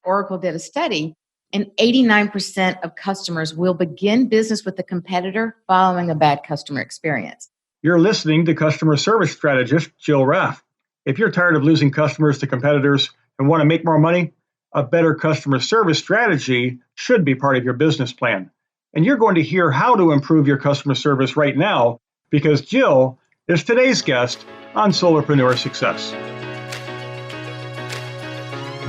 Oracle did a study, and 89% of customers will begin business with a competitor following a bad customer experience. You're listening to customer service strategist Jill Raff. If you're tired of losing customers to competitors and want to make more money, a better customer service strategy should be part of your business plan. And you're going to hear how to improve your customer service right now because Jill is today's guest on Solopreneur Success.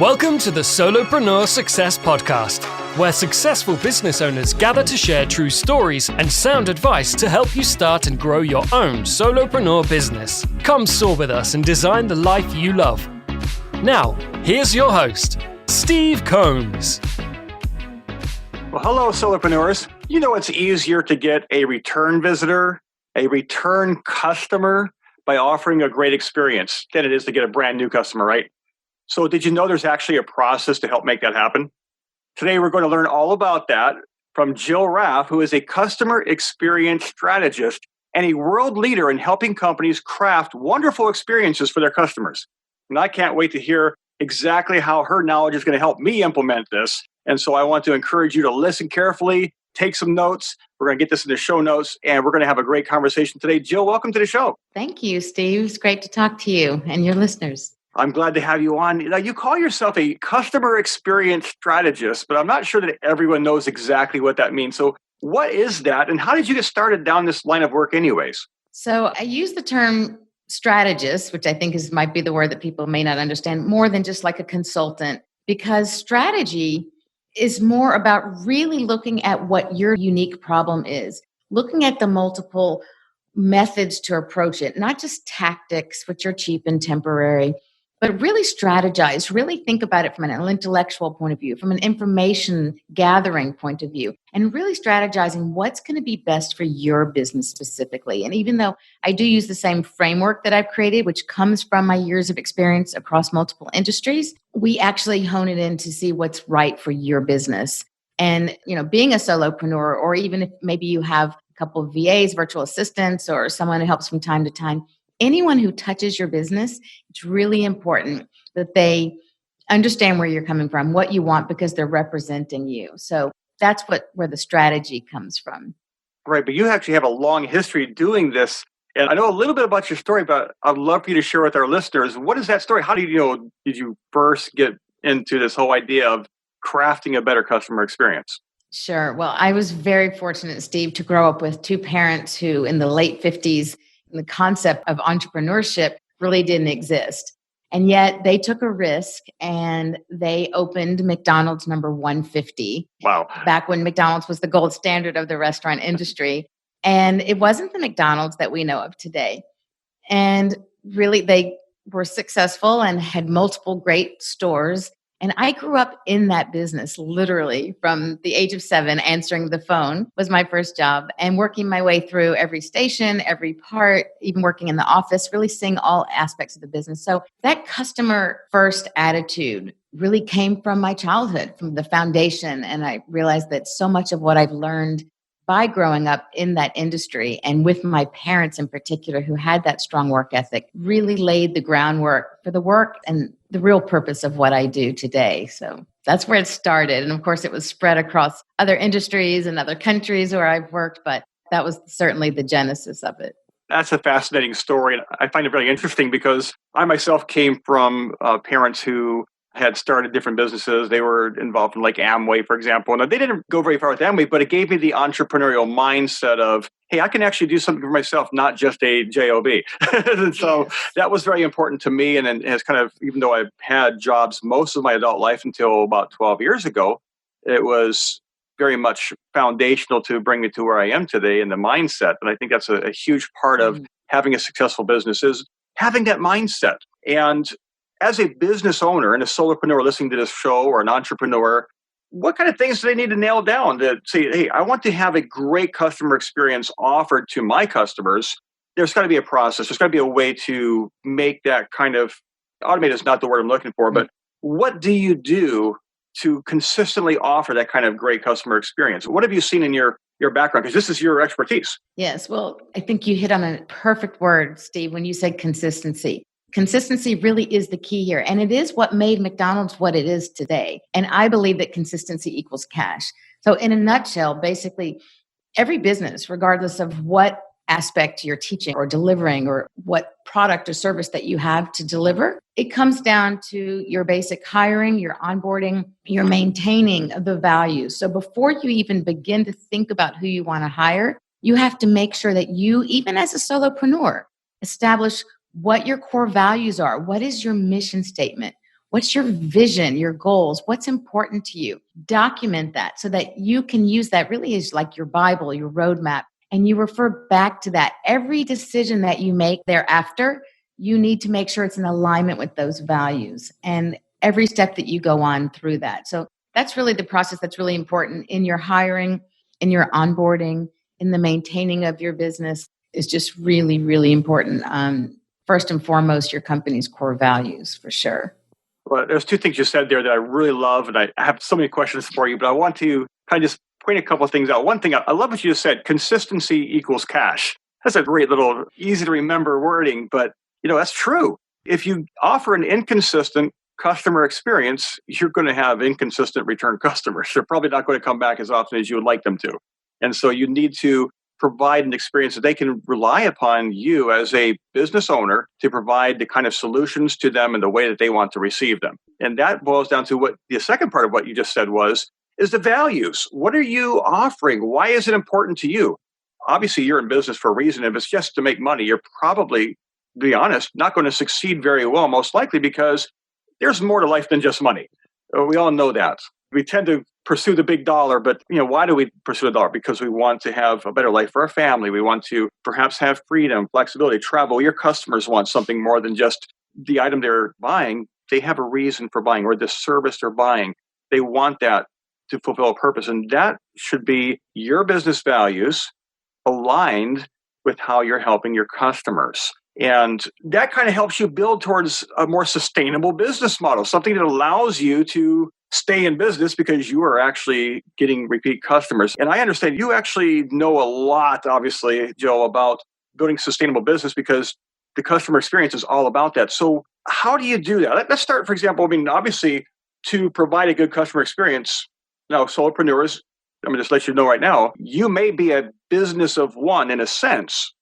Welcome to the Solopreneur Success Podcast, where successful business owners gather to share true stories and sound advice to help you start and grow your own solopreneur business. Come soar with us and design the life you love. Now, here's your host, Steve Combs. Well, hello, solopreneurs. You know it's easier to get a return visitor, a return customer by offering a great experience than it is to get a brand new customer, right? So did you know there's actually a process to help make that happen? Today, we're going to learn all about that from Jill Raff, who is a customer experience strategist and a world leader in helping companies craft wonderful experiences for their customers. And I can't wait to hear exactly how her knowledge is going to help me implement this. And so I want to encourage you to listen carefully, take some notes. We're going to get this in the show notes, and we're going to have a great conversation today. Jill, welcome to the show. Thank you, Steve. It's great to talk to you and your listeners. I'm glad to have you on. Now, you call yourself a customer experience strategist, but I'm not sure that everyone knows exactly what that means. So what is that, and how did you get started down this line of work anyways? So I use the term strategist, which I think might be the word that people may not understand, more than just like a consultant, because strategy is more about really looking at what your unique problem is, looking at the multiple methods to approach it, not just tactics, which are cheap and temporary, but really strategize, really think about it from an intellectual point of view, from an information gathering point of view, and really strategizing what's going to be best for your business specifically. And even though I do use the same framework that I've created, which comes from my years of experience across multiple industries, we actually hone it in to see what's right for your business. And, being a solopreneur, or even if maybe you have a couple of VAs, virtual assistants, or someone who helps from time to time, anyone who touches your business, it's really important that they understand where you're coming from, what you want, because they're representing you. So that's where the strategy comes from. Right, but you actually have a long history doing this. And I know a little bit about your story, but I'd love for you to share with our listeners. What is that story? How did you first get into this whole idea of crafting a better customer experience? Sure. Well, I was very fortunate, Steve, to grow up with two parents who in the late 50s, the concept of entrepreneurship really didn't exist. And yet they took a risk and they opened McDonald's number 150. Wow. Back when McDonald's was the gold standard of the restaurant industry. And it wasn't the McDonald's that we know of today. And really, they were successful and had multiple great stores. And I grew up in that business, literally from the age of 7, answering the phone was my first job, and working my way through every station, every part, even working in the office, really seeing all aspects of the business. So that customer first attitude really came from my childhood, from the foundation. And I realized that so much of what I've learned by growing up in that industry and with my parents in particular, who had that strong work ethic, really laid the groundwork for the work and the real purpose of what I do today. So that's where it started. And of course, it was spread across other industries and other countries where I've worked, but that was certainly the genesis of it. That's a fascinating story. I find it really interesting because I myself came from parents who had started different businesses. They were involved in like Amway, for example. And they didn't go very far with Amway, but it gave me the entrepreneurial mindset of, hey, I can actually do something for myself, not just a job. And so Yes. That was very important to me. And it has kind of, even though I've had jobs most of my adult life until about 12 years ago, it was very much foundational to bring me to where I am today in the mindset. And I think that's a huge part of having a successful business is having that mindset. And as a business owner and a solopreneur listening to this show, or an entrepreneur, what kind of things do they need to nail down to say, hey, I want to have a great customer experience offered to my customers? There's got to be a process. There's got to be a way to make that kind of, automated is not the word I'm looking for, but what do you do to consistently offer that kind of great customer experience? What have you seen in your background? Because this is your expertise. Yes. Well, I think you hit on a perfect word, Steve, when you said consistency. Consistency really is the key here. And it is what made McDonald's what it is today. And I believe that consistency equals cash. So in a nutshell, basically, every business, regardless of what aspect you're teaching or delivering or what product or service that you have to deliver, it comes down to your basic hiring, your onboarding, your maintaining of the values. So before you even begin to think about who you want to hire, you have to make sure that you, even as a solopreneur, establish what your core values are. What is your mission statement? What's your vision, your goals? What's important to you? Document that so that you can use that really as like your Bible, your roadmap, and you refer back to that. Every decision that you make thereafter, you need to make sure it's in alignment with those values and every step that you go on through that. So that's really the process that's really important in your hiring, in your onboarding, in the maintaining of your business is just really, really important. First and foremost, your company's core values, for sure. Well, there's two things you said there that I really love, and I have so many questions for you, but I want to kind of just point a couple of things out. One thing, I love what you just said, consistency equals cash. That's a great little, easy to remember wording, but that's true. If you offer an inconsistent customer experience, you're going to have inconsistent return customers. They're probably not going to come back as often as you would like them to. And so you need to provide an experience that they can rely upon you as a business owner to provide the kind of solutions to them in the way that they want to receive them. And that boils down to what the second part of what you just said is the values. What are you offering? Why is it important to you? Obviously, you're in business for a reason. If it's just to make money, you're probably, to be honest, not going to succeed very well, most likely because there's more to life than just money. We all know that. We tend to pursue the big dollar, but why do we pursue the dollar? Because we want to have a better life for our family. We want to perhaps have freedom, flexibility, travel. Your customers want something more than just the item they're buying. They have a reason for buying or the service they're buying. They want that to fulfill a purpose. And that should be your business values aligned with how you're helping your customers. And that kind of helps you build towards a more sustainable business model, something that allows you to stay in business because you are actually getting repeat customers. And I understand you actually know a lot, obviously, Jill, about building sustainable business because the customer experience is all about that. So how do you do that? Let's start, for example, obviously, to provide a good customer experience. Now, solopreneurs, I'm going to just let you know right now, you may be a business of one in a sense,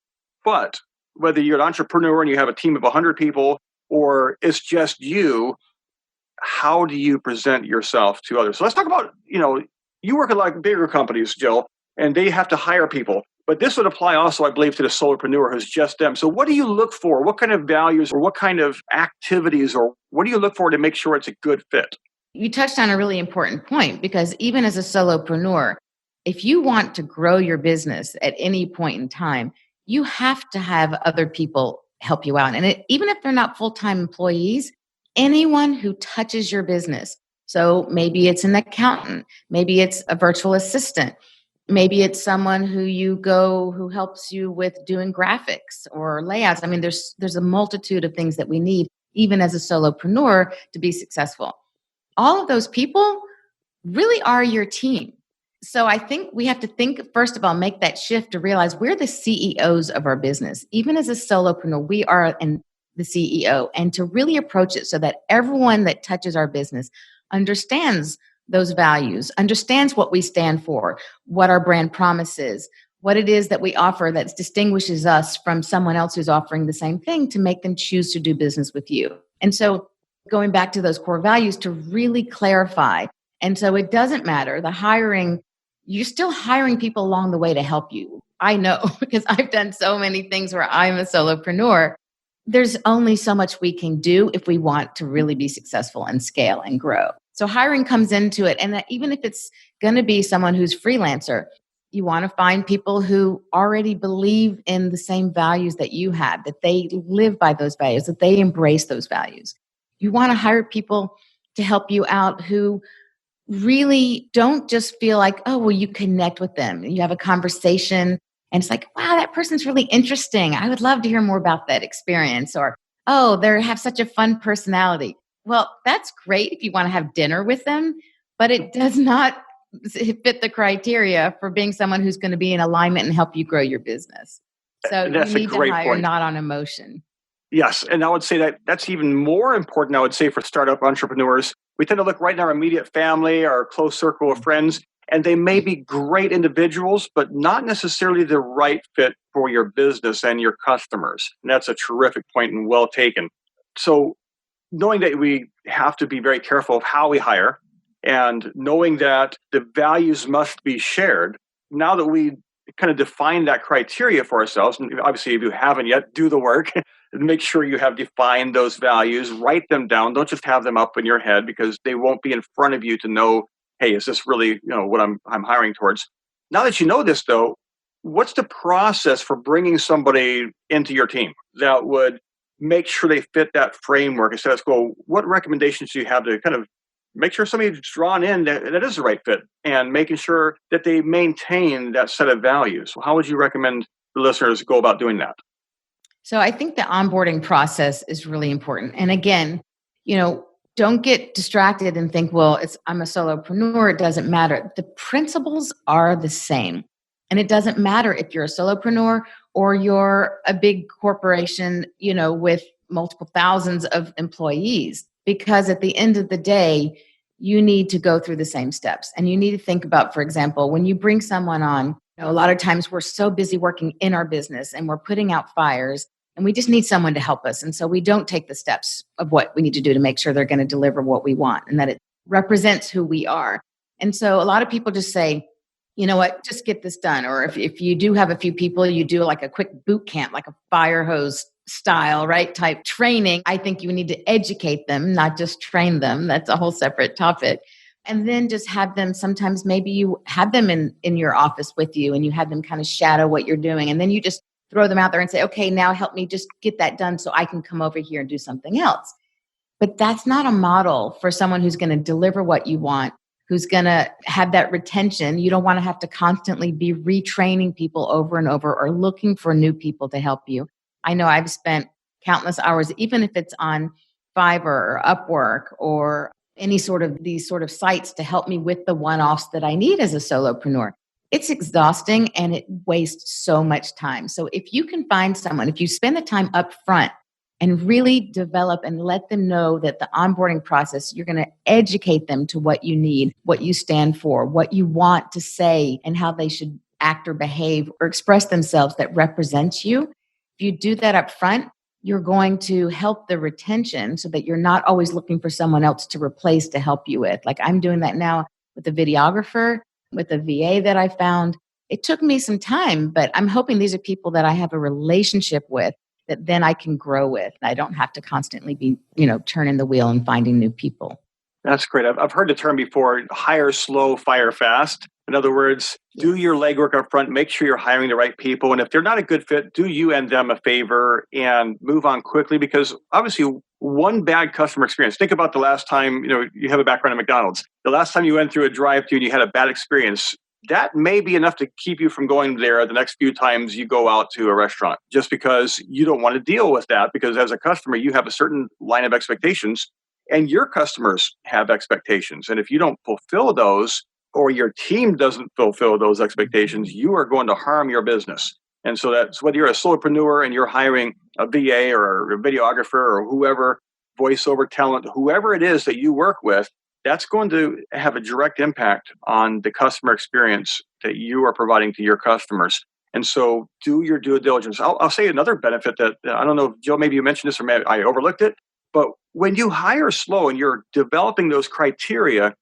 but whether you're an entrepreneur and you have a team of 100 people or it's just you, how do you present yourself to others? So let's talk about, you work at like bigger companies, Jill, and they have to hire people. But this would apply also, I believe, to the solopreneur who's just them. So what do you look for? What kind of values or what kind of activities or what do you look for to make sure it's a good fit? You touched on a really important point because even as a solopreneur, if you want to grow your business at any point in time, you have to have other people help you out. And even if they're not full-time employees, anyone who touches your business. So maybe it's an accountant, maybe it's a virtual assistant, maybe it's someone who helps you with doing graphics or layouts. There's a multitude of things that we need, even as a solopreneur, to be successful. All of those people really are your team. So I think we have to think, first of all, make that shift to realize we're the CEOs of our business. Even as a solopreneur, we are the CEO, and to really approach it so that everyone that touches our business understands those values, understands what we stand for, what our brand promise is, what it is that we offer that distinguishes us from someone else who's offering the same thing to make them choose to do business with you. And so going back to those core values to really clarify. And so it doesn't matter, the hiring, you're still hiring people along the way to help you. I know because I've done so many things where I'm a solopreneur. There's only so much we can do if we want to really be successful and scale and grow. So hiring comes into it. And even if it's going to be someone who's freelancer, you want to find people who already believe in the same values that you have, that they live by those values, that they embrace those values. You want to hire people to help you out who really don't just feel like, oh, well, you connect with them. You have a conversation and it's like, wow, that person's really interesting. I would love to hear more about that experience. Or, oh, they have such a fun personality. Well, that's great if you want to have dinner with them, but it does not fit the criteria for being someone who's going to be in alignment and help you grow your business. So you need to hire not on emotion. Yes. And I would say that that's even more important, I would say, for startup entrepreneurs. We tend to look right in our immediate family, our close circle of friends, and they may be great individuals, but not necessarily the right fit for your business and your customers. And that's a terrific point and well taken. So, knowing that we have to be very careful of how we hire and knowing that the values must be shared, now that we kind of define that criteria for ourselves, and obviously if you haven't yet, do the work and make sure you have defined those values, write them down. Don't just have them up in your head because they won't be in front of you to know, hey, is this really what I'm hiring towards? Now that you know this though, what's the process for bringing somebody into your team that would make sure they fit that framework and status quo? What recommendations do you have to kind of make sure somebody's drawn in that is the right fit and making sure that they maintain that set of values? How would you recommend the listeners go about doing that? So I think the onboarding process is really important. And again, don't get distracted and think, well, I'm a solopreneur. It doesn't matter. The principles are the same. And it doesn't matter if you're a solopreneur or you're a big corporation, with multiple thousands of employees, because at the end of the day, you need to go through the same steps. And you need to think about, for example, when you bring someone on, a lot of times we're so busy working in our business and we're putting out fires and we just need someone to help us. And so we don't take the steps of what we need to do to make sure they're going to deliver what we want and that it represents who we are. And so a lot of people just say, you know what, just get this done. Or if you do have a few people, you do like a quick boot camp, like a fire hose style, right, type training. I think you need to educate them, not just train them. That's a whole separate topic. And then just have them, sometimes maybe you have them in your office with you and you have them kind of shadow what you're doing. And then you just throw them out there and say, okay, now help me just get that done so I can come over here and do something else. But that's not a model for someone who's going to deliver what you want, who's going to have that retention. You don't want to have to constantly be retraining people over and over or looking for new people to help you. I know I've spent countless hours, even if it's on Fiverr or Upwork or any sort of these sort of sites to help me with the one-offs that I need as a solopreneur. It's exhausting and it wastes so much time. So if you can find someone, if you spend the time up front and really develop and let them know that the onboarding process, you're going to educate them to what you need, what you stand for, what you want to say, and how they should act or behave or express themselves that represents you. If you do that up front, you're going to help the retention so that you're not always looking for someone else to replace to help you with. Like I'm doing that now with a videographer, with a VA that I found. It took me some time, but I'm hoping these are people that I have a relationship with that then I can grow with. I don't have to constantly be, turning the wheel and finding new people. That's great. I've heard the term before, hire slow, fire fast. In other words, do your legwork up front, make sure you're hiring the right people. And if they're not a good fit, do you and them a favor and move on quickly, because obviously one bad customer experience. Think about the last time, you have a background at McDonald's. The last time you went through a drive-thru and you had a bad experience, that may be enough to keep you from going there the next few times you go out to a restaurant, just because you don't want to deal with that, because as a customer, you have a certain line of expectations and your customers have expectations. And if you don't fulfill those, or your team doesn't fulfill those expectations, you are going to harm your business. And so that's whether you're a solopreneur and you're hiring a VA or a videographer or whoever, voiceover talent, whoever it is that you work with, that's going to have a direct impact on the customer experience that you are providing to your customers. And so do your due diligence. I'll say another benefit that I don't know, Jill, maybe you mentioned this or maybe I overlooked it, but when you hire slow and you're developing those criteria,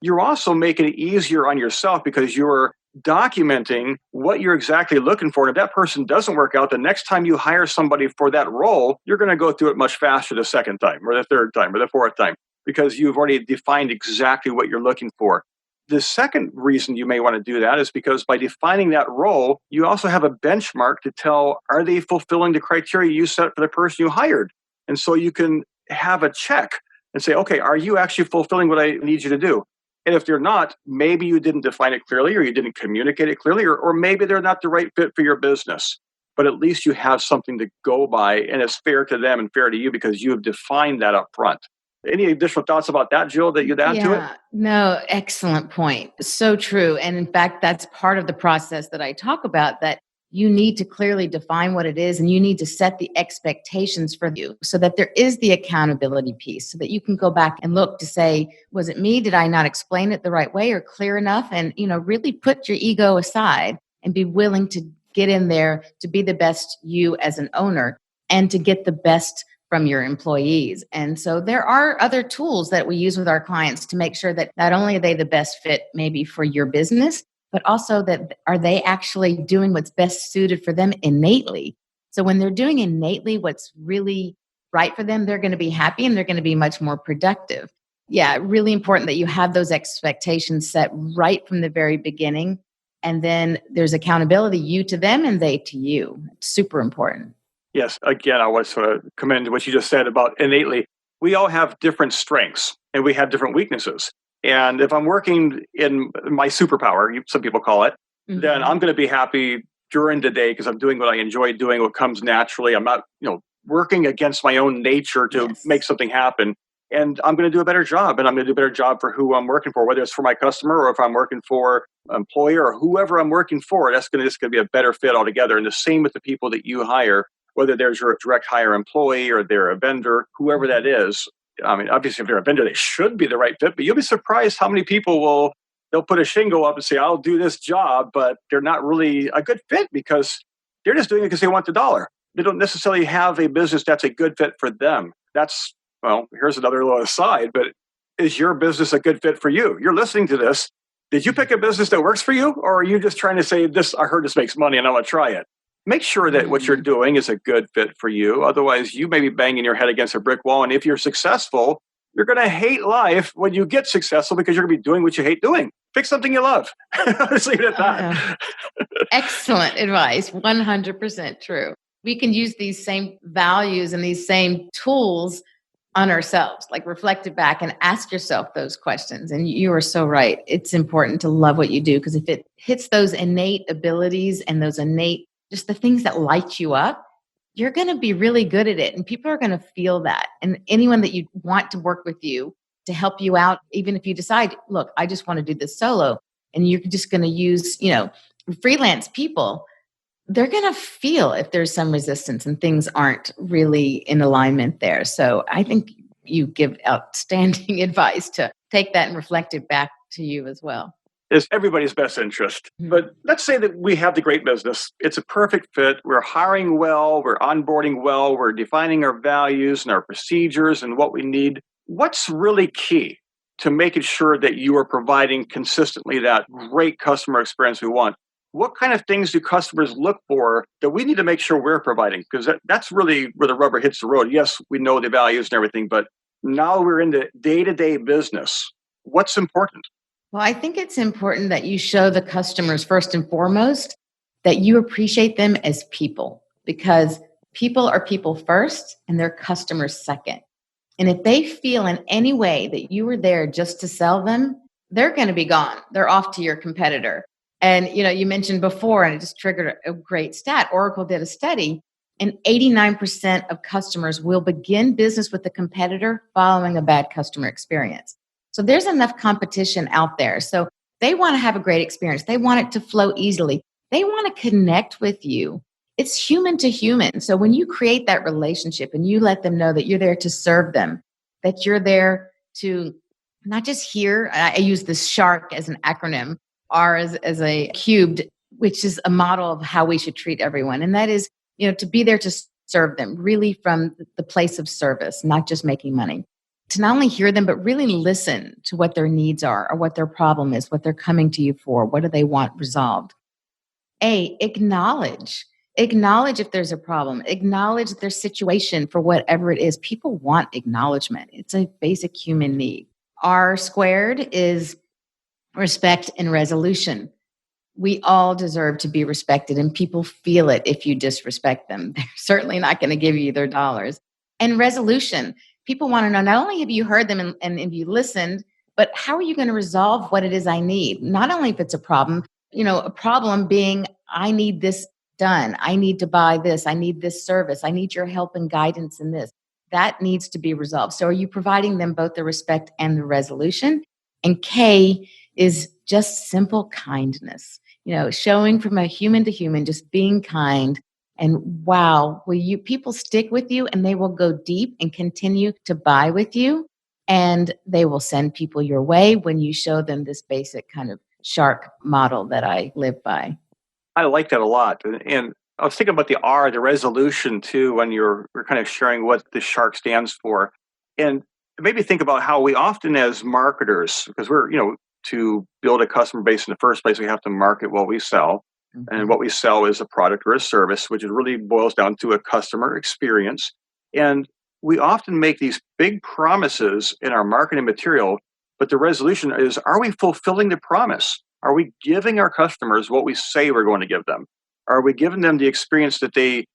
you're also making it easier on yourself because you're documenting what you're exactly looking for. And if that person doesn't work out, the next time you hire somebody for that role, you're going to go through it much faster the second time or the third time or the fourth time, because you've already defined exactly what you're looking for. The second reason you may want to do that is because by defining that role, you also have a benchmark to tell, are they fulfilling the criteria you set for the person you hired? And so you can have a check and say, okay, are you actually fulfilling what I need you to do? And if they're not, maybe you didn't define it clearly or you didn't communicate it clearly, or maybe they're not the right fit for your business. But at least you have something to go by and it's fair to them and fair to you because you have defined that up front. Any additional thoughts about that, Jill, that you'd add to it? No, excellent point. So true. And in fact, that's part of the process that I talk about, that you need to clearly define what it is, and you need to set the expectations for you so that there is the accountability piece, so that you can go back and look to say, was it me? Did I not explain it the right way or clear enough? And, really put your ego aside and be willing to get in there to be the best you as an owner and to get the best from your employees. And so there are other tools that we use with our clients to make sure that not only are they the best fit maybe for your business, but also that are they actually doing what's best suited for them innately. So when they're doing innately what's really right for them, they're going to be happy and they're going to be much more productive. Yeah, really important that you have those expectations set right from the very beginning. And then there's accountability, you to them and they to you. It's super important. Yes. Again, I want to sort of commend what you just said about innately. We all have different strengths and we have different weaknesses. And if I'm working in my superpower, some people call it, then I'm going to be happy during the day because I'm doing what I enjoy doing, what comes naturally. I'm not, working against my own nature to make something happen. And I'm going to do a better job. And I'm going to do a better job for who I'm working for, whether it's for my customer or if I'm working for an employer or whoever I'm working for. That's going to be a better fit altogether. And the same with the people that you hire, whether there's your direct hire employee or they're a vendor, whoever that is. I mean, obviously, if they're a vendor, they should be the right fit, but you'll be surprised how many people they'll put a shingle up and say, I'll do this job, but they're not really a good fit because they're just doing it because they want the dollar. They don't necessarily have a business that's a good fit for them. Here's another little aside, but is your business a good fit for you? You're listening to this. Did you pick a business that works for you? Or are you just trying to say, I heard this makes money and I want to try it? Make sure that what you're doing is a good fit for you. Otherwise, you may be banging your head against a brick wall. And if you're successful, you're going to hate life when you get successful because you're going to be doing what you hate doing. Pick something you love. Just leave it at that. Excellent advice. 100% true. We can use these same values and these same tools on ourselves, like reflect it back and ask yourself those questions. And you are so right. It's important to love what you do because if it hits those innate abilities and those innate just the things that light you up, you're going to be really good at it. And people are going to feel that. And anyone that you want to work with you to help you out, even if you decide, look, I just want to do this solo, and you're just going to use, freelance people, they're going to feel if there's some resistance and things aren't really in alignment there. So I think you give outstanding advice to take that and reflect it back to you as well. Is everybody's best interest. But let's say that we have the great business. It's a perfect fit. We're hiring well. We're onboarding well. We're defining our values and our procedures and what we need. What's really key to making sure that you are providing consistently that great customer experience we want? What kind of things do customers look for that we need to make sure we're providing? Because that's really where the rubber hits the road. Yes, we know the values and everything, but now we're in the day-to-day business. What's important? Well, I think it's important that you show the customers first and foremost that you appreciate them as people, because people are people first and they're customers second. And if they feel in any way that you were there just to sell them, they're going to be gone. They're off to your competitor. And, you mentioned before, and it just triggered a great stat. Oracle did a study, and 89% of customers will begin business with a competitor following a bad customer experience. So there's enough competition out there. So they want to have a great experience. They want it to flow easily. They want to connect with you. It's human to human. So when you create that relationship and you let them know that you're there to serve them, that you're there to not just hear, I use this SHARK as an acronym, R as a cubed, which is a model of how we should treat everyone. And that is, to be there to serve them really from the place of service, not just making money. To not only hear them, but really listen to what their needs are or what their problem is, what they're coming to you for, what do they want resolved. Acknowledge if there's a problem. Acknowledge their situation for whatever it is. People want acknowledgement. It's a basic human need. R squared is respect and resolution. We all deserve to be respected, and people feel it if you disrespect them. They're certainly not going to give you their dollars. And resolution. People want to know, not only have you heard them and you listened, but how are you going to resolve what it is I need? Not only if it's a problem, a problem being, I need this done. I need to buy this. I need this service. I need your help and guidance in this. That needs to be resolved. So are you providing them both the respect and the resolution? And K is just simple kindness. showing from a human to human, just being kind. And wow, people stick with you and they will go deep and continue to buy with you. And they will send people your way when you show them this basic kind of shark model that I live by. I like that a lot. And I was thinking about the R, the resolution too, when we're kind of sharing what the shark stands for. And it made me think about how we often as marketers, because to build a customer base in the first place, we have to market what we sell. Mm-hmm. And what we sell is a product or a service, which really boils down to a customer experience. And we often make these big promises in our marketing material, but the resolution is, are we fulfilling the promise? Are we giving our customers what we say we're going to give them? Are we giving them the experience that they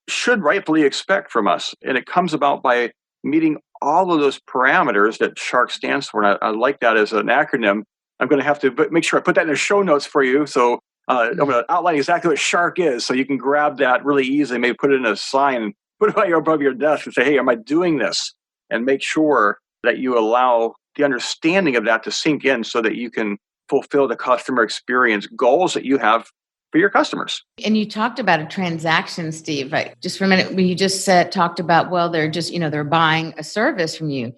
should rightfully expect from us? And it comes about by meeting all of those parameters that SHARK stands for. And I like that as an acronym. I'm going to have to make sure I put that in the show notes for you. So I'm going to outline exactly what SHARK is so you can grab that really easily, maybe put it in a sign and put it above your desk and say, hey, am I doing this? And make sure that you allow the understanding of that to sink in so that you can fulfill the customer experience goals that you have for your customers. And you talked about a transaction, Steve. Just for a minute, when you just talked about, well, they're just, they're buying a service from you.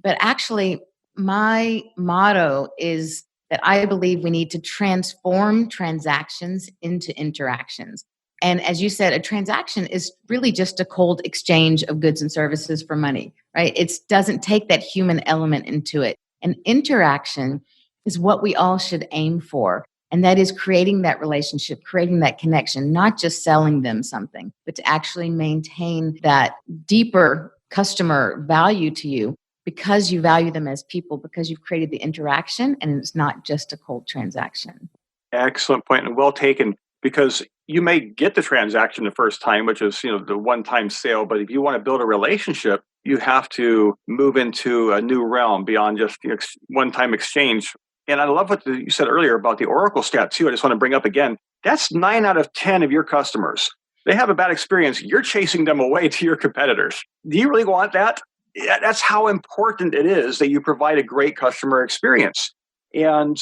But actually, my motto is that I believe we need to transform transactions into interactions. And as you said, a transaction is really just a cold exchange of goods and services for money, right? It doesn't take that human element into it. An interaction is what we all should aim for. And that is creating that relationship, creating that connection, not just selling them something, but to actually maintain that deeper customer value to you because you value them as people, because you've created the interaction and it's not just a cold transaction. Excellent point and well taken, because you may get the transaction the first time, which is, the one-time sale. But if you want to build a relationship, you have to move into a new realm beyond just the one-time exchange. And I love what you said earlier about the Oracle stat too. I just want to bring up again, that's 9 out of 10 of your customers. They have a bad experience. You're chasing them away to your competitors. Do you really want that? Yeah, that's how important it is that you provide a great customer experience. And,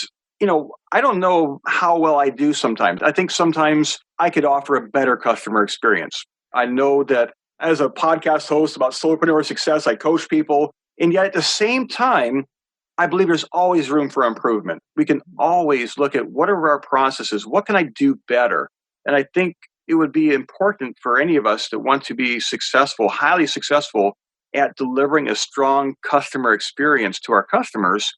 I don't know how well I do sometimes. I think sometimes I could offer a better customer experience. I know that as a podcast host about solopreneur success, I coach people. And yet at the same time, I believe there's always room for improvement. We can always look at what are our processes? What can I do better? And I think it would be important for any of us that want to be successful, highly successful at delivering a strong customer experience to our customers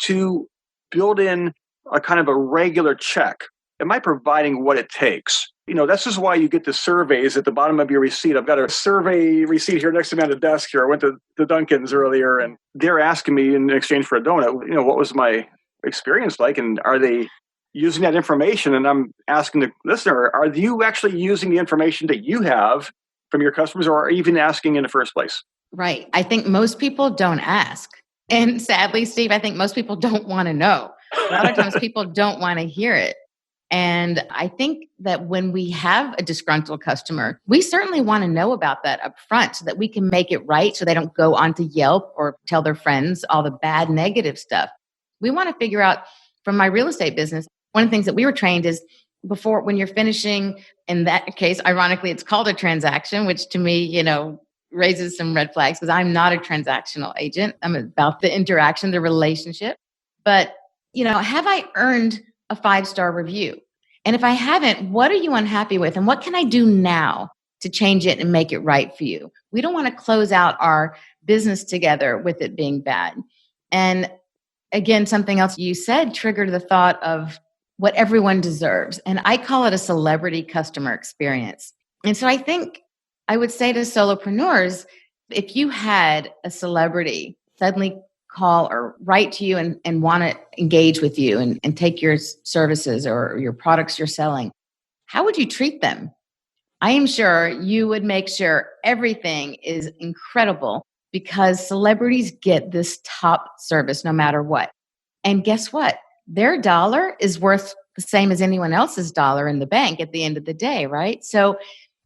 to build in a kind of a regular check. Am I providing what it takes? This is why you get the surveys at the bottom of your receipt. I've got a survey receipt here next to me on the desk here. I went to the Dunkin's earlier and they're asking me in exchange for a donut, what was my experience like? And are they using that information? And I'm asking the listener, are you actually using the information that you have from your customers or even asking in the first place? Right. I think most people don't ask. And sadly, Steve, I think most people don't want to know. A lot of times people don't want to hear it. And I think that when we have a disgruntled customer, we certainly want to know about that up front so that we can make it right so they don't go onto Yelp or tell their friends all the bad, negative stuff. We want to figure out, from my real estate business, one of the things that we were trained is before, when you're finishing, in that case, ironically, it's called a transaction, which to me, raises some red flags because I'm not a transactional agent. I'm about the interaction, the relationship. But, have I earned a 5-star review? And if I haven't, what are you unhappy with? And what can I do now to change it and make it right for you? We don't want to close out our business together with it being bad. And again, something else you said triggered the thought of what everyone deserves. And I call it a celebrity customer experience. And so I think I would say to solopreneurs, if you had a celebrity suddenly call or write to you and want to engage with you and take your services or your products you're selling, how would you treat them? I am sure you would make sure everything is incredible because celebrities get this top service no matter what. And guess what? Their dollar is worth the same as anyone else's dollar in the bank at the end of the day, right? So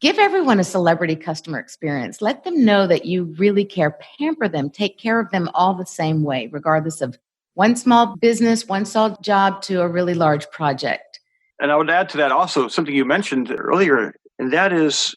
give everyone a celebrity customer experience. Let them know that you really care. Pamper them. Take care of them all the same way, regardless of one small business, one small job to a really large project. And I would add to that also something you mentioned earlier, and that is,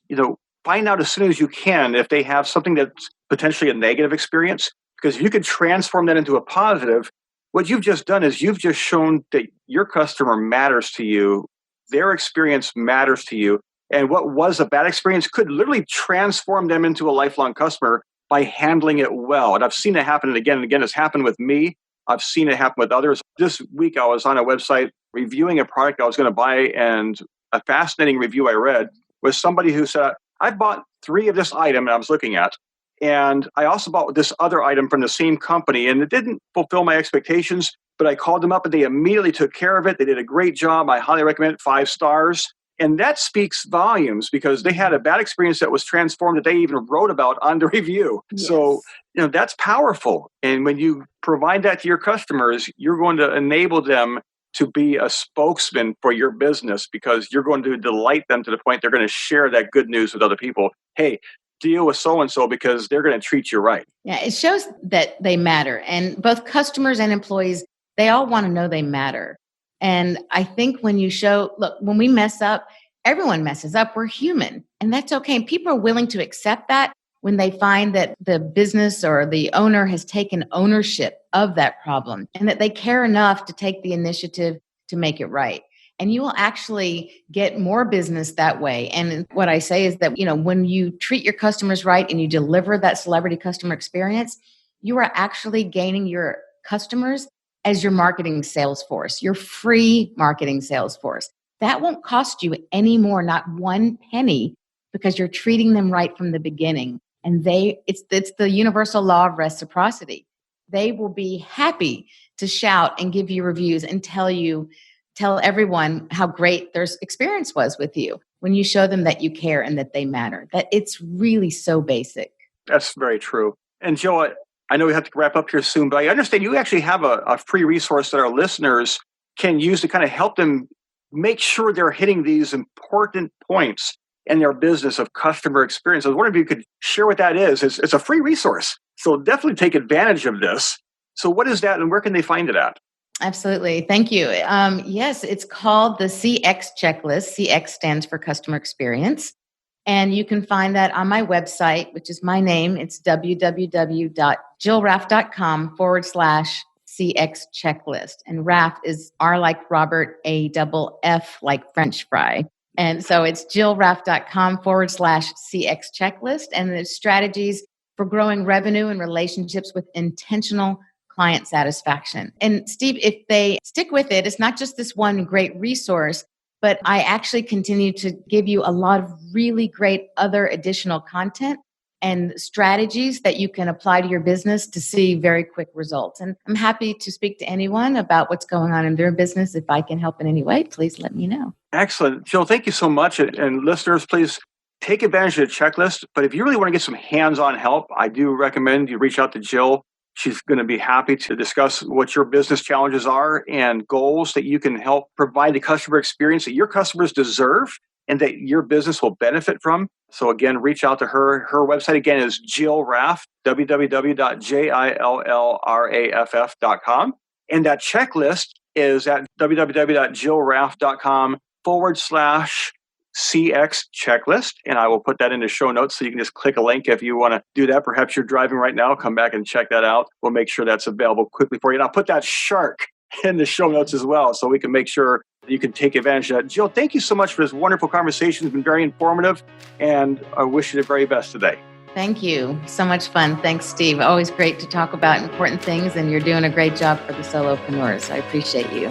find out as soon as you can if they have something that's potentially a negative experience, because if you could transform that into a positive, what you've just done is you've just shown that your customer matters to you, their experience matters to you, and what was a bad experience could literally transform them into a lifelong customer by handling it well. And I've seen it happen again and again. It's happened with me. I've seen it happen with others. This week, I was on a website reviewing a product I was going to buy, and a fascinating review I read was somebody who said, I bought 3 of this item I was looking at, and I also bought this other item from the same company, and it didn't fulfill my expectations, but I called them up and they immediately took care of it. They did a great job. I highly recommend it, 5 stars. And that speaks volumes because they had a bad experience that was transformed that they even wrote about on the review. Yes. So, that's powerful. And when you provide that to your customers, you're going to enable them to be a spokesman for your business because you're going to delight them to the point they're going to share that good news with other people. Hey, deal with so-and-so because they're going to treat you right. Yeah, it shows that they matter. And both customers and employees, they all want to know they matter. And I think when you look, when we mess up, everyone messes up. We're human, and that's okay. And people are willing to accept that when they find that the business or the owner has taken ownership of that problem and that they care enough to take the initiative to make it right. And you will actually get more business that way. And what I say is that, when you treat your customers right and you deliver that celebrity customer experience, you are actually gaining your customers as your marketing sales force, your free marketing sales force. That won't cost you any more, not 1 penny, because you're treating them right from the beginning. And it's the universal law of reciprocity. They will be happy to shout and give you reviews and tell everyone how great their experience was with you when you show them that you care and that they matter. That it's really so basic. That's very true. And Jill, I know we have to wrap up here soon, but I understand you actually have a free resource that our listeners can use to kind of help them make sure they're hitting these important points in their business of customer experience. I was wondering if you could share what that is. It's a free resource, so definitely take advantage of this. So what is that and where can they find it at? Absolutely. Thank you. Yes, it's called the CX Checklist. CX stands for customer experience. And you can find that on my website, which is my name. It's www.jillraff.com/CX checklist. And Raff is R like Robert, AFF like French fry. And so it's jillraff.com/CX checklist. And there's strategies for growing revenue and relationships with intentional client satisfaction. And Steve, if they stick with it, it's not just this one great resource, but I actually continue to give you a lot of really great other additional content and strategies that you can apply to your business to see very quick results. And I'm happy to speak to anyone about what's going on in their business. If I can help in any way, please let me know. Excellent. Jill, thank you so much. And listeners, please take advantage of the checklist. But if you really want to get some hands-on help, I do recommend you reach out to Jill. She's going to be happy to discuss what your business challenges are and goals that you can help provide the customer experience that your customers deserve and that your business will benefit from. So again, reach out to her. Her website again is Jill Raff, www.jillraff.com. And that checklist is at www.jillraff.com/CX checklist. And I will put that in the show notes so you can just click a link if you want to do that. Perhaps you're driving right now. Come back and check that out. We'll make sure that's available quickly for you. And I'll put that shark in the show notes as well so we can make sure you can take advantage of that. Jill, thank you so much for this wonderful conversation. It's been very informative, and I wish you the very best today. Thank you. So much fun. Thanks, Steve. Always great to talk about important things, and you're doing a great job for the solopreneurs. I appreciate you.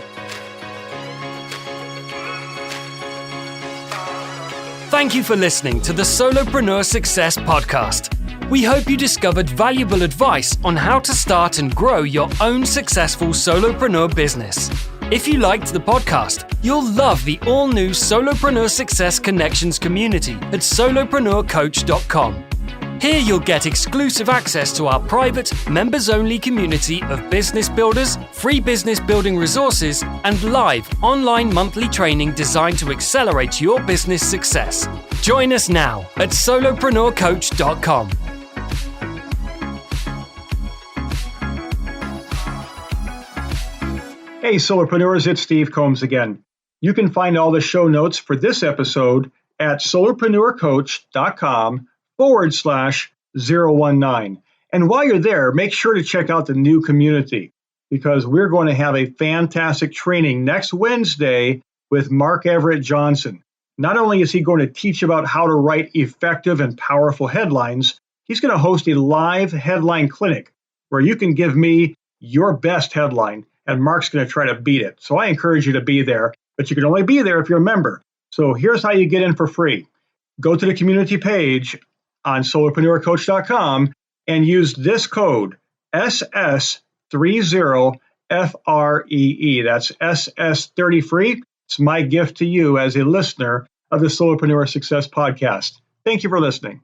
Thank you for listening to the Solopreneur Success Podcast. We hope you discovered valuable advice on how to start and grow your own successful solopreneur business. If you liked the podcast, you'll love the all-new Solopreneur Success Connections community at solopreneurcoach.com. Here you'll get exclusive access to our private, members-only community of business builders, free business building resources, and live online monthly training designed to accelerate your business success. Join us now at solopreneurcoach.com. Hey, solopreneurs, it's Steve Combs again. You can find all the show notes for this episode at solopreneurcoach.com/019. And while you're there, make sure to check out the new community, because we're going to have a fantastic training next Wednesday with Mark Everett Johnson. Not only is he going to teach about how to write effective and powerful headlines, he's going to host a live headline clinic where you can give me your best headline, and Mark's going to try to beat it. So I encourage you to be there, but you can only be there if you're a member. So here's how you get in for free. Go to the community page on solopreneurcoach.com and use this code, SS30FREE. That's SS30 free. It's my gift to you as a listener of the Solopreneur Success Podcast. Thank you for listening.